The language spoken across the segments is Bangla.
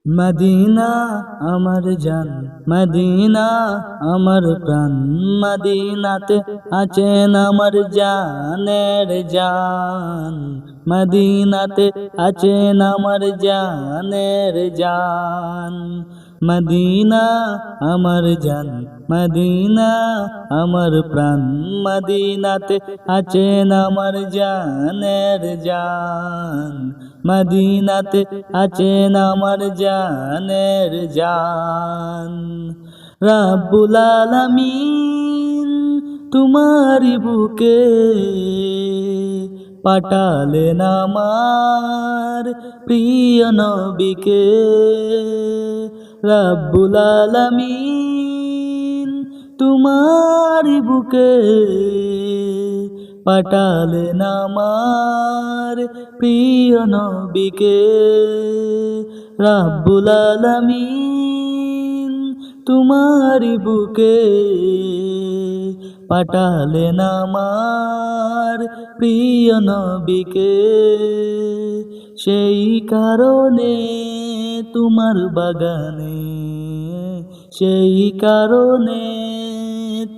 মদিনা আমার জান, মদিনা আমার প্রাণ, মদিনাতে আছেন আমার জানের জান, মদিনাতে আছেন আমার জানের জান। মদিনা আমার জান, মদিনা আমার প্রাণ, মদিনাতে আছেন আমার জানের জান, মদিনাতে আছেন আমার জানের জান। রাব্বুল আলামিন তোমারি বুকে পাঠালেন আমার প্রিয় নবীকে। রাব্বুল আলামিন তোমারি বুকে পাঠালেন আমার প্রিয় নবীকে। রাব্বুল আলামিন তোমারি বুকে পাঠালেন আমার প্রিয় নবীকে। সেই কারণে তোমার বাগানে, সেই কারণে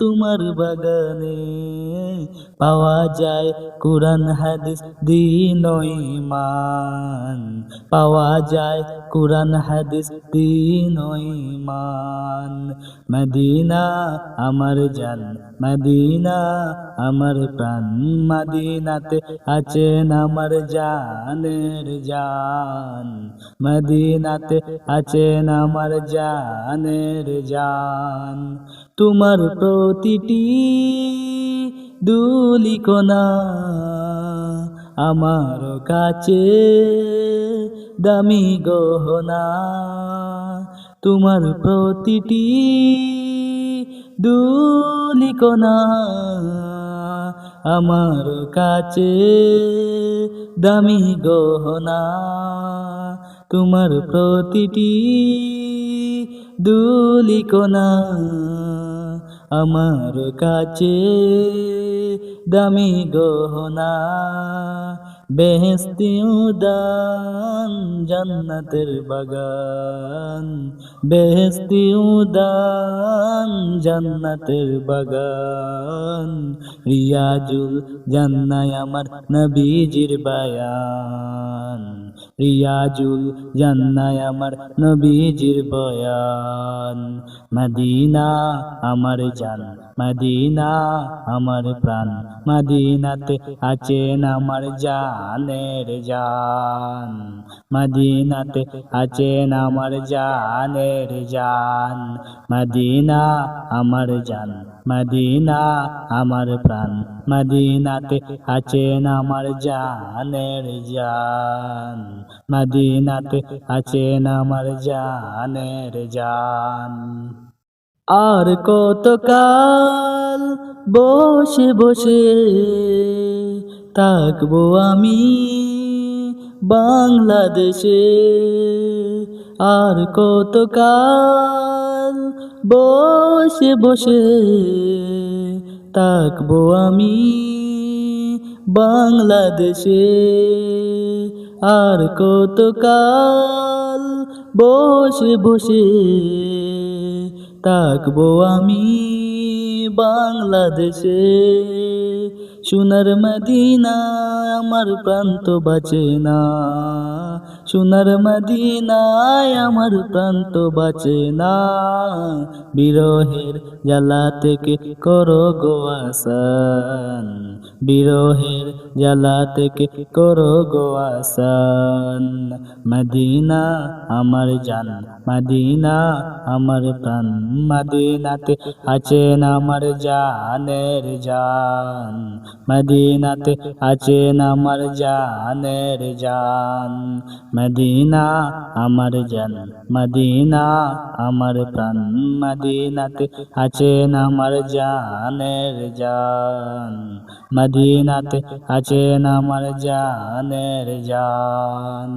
তোমার বাগানে পাওয়া যায় কুরআন হাদিস দ্বীন ও ঈমান, পাওয়া যায় কুরআন হাদিস দ্বীন ও ঈমান। মদিনা আমার জান, মদিনা আমার প্রাণ, মদিনাতে আছেন আমার জানের জান, মদিনাতে আছেন আমার জানের জান। তোমার প্রতিটি ধূলিকণা আমার কাছে দামি গহনা, তোমার প্রতিটি ধূলিকণা আমার কাছে দামি গহনা, তোমার প্রতিটি ধূলিকণা আমার কাছে দামি গহনা। বেহেশতি উদান জান্নাতের বাগান, বেহেশতি উদান জান্নাতের বাগান, রিয়াজুল জান্নায় আমার নবীজির বায়ান, রিয়াজুল জান্নায় আমার নবীজির বয়ান। মদিনা আমার জান, মদিনা আমার প্রাণ, মদিনাতে আছেন আমার জানের জান, মদিনাতে আছেন আমার জানের জান। মদিনা আমার জান, মদিনা আমার প্রাণ, মদিনাতে আছেন আমার জানের জান, মদিনাতে আছেন আমার জানের জান। আর কতকাল বসে বসে থাকবো আমি বাংলাদেশে, আর কতকাল বসে বসে থাকবো আমি বাংলাদেশে, আর কতকাল বসে বসে থাকবো আমি বাংলাদেশে। সোনার মদিনা আমার প্রান্ত বাঁচে না, সোনার মদিনায় আমার প্রান্ত বাঁচে না, বিরহের জ্বালা থেকে করো গো আসান, বিরহের জ্বালা থেকে করো গো আসান। মদিনা আমার জান, মদিনা আমার প্রাণ, মদিনাতে আছেন আমার জানের জান, মদিনাতে আছেন আমার জানের জান। মদিনা আমার জান, মদিনা আমার প্রাণ, মদিনাতে আছেন আমার জানের জান, মদিনাতে আছেন আমার জানের জান।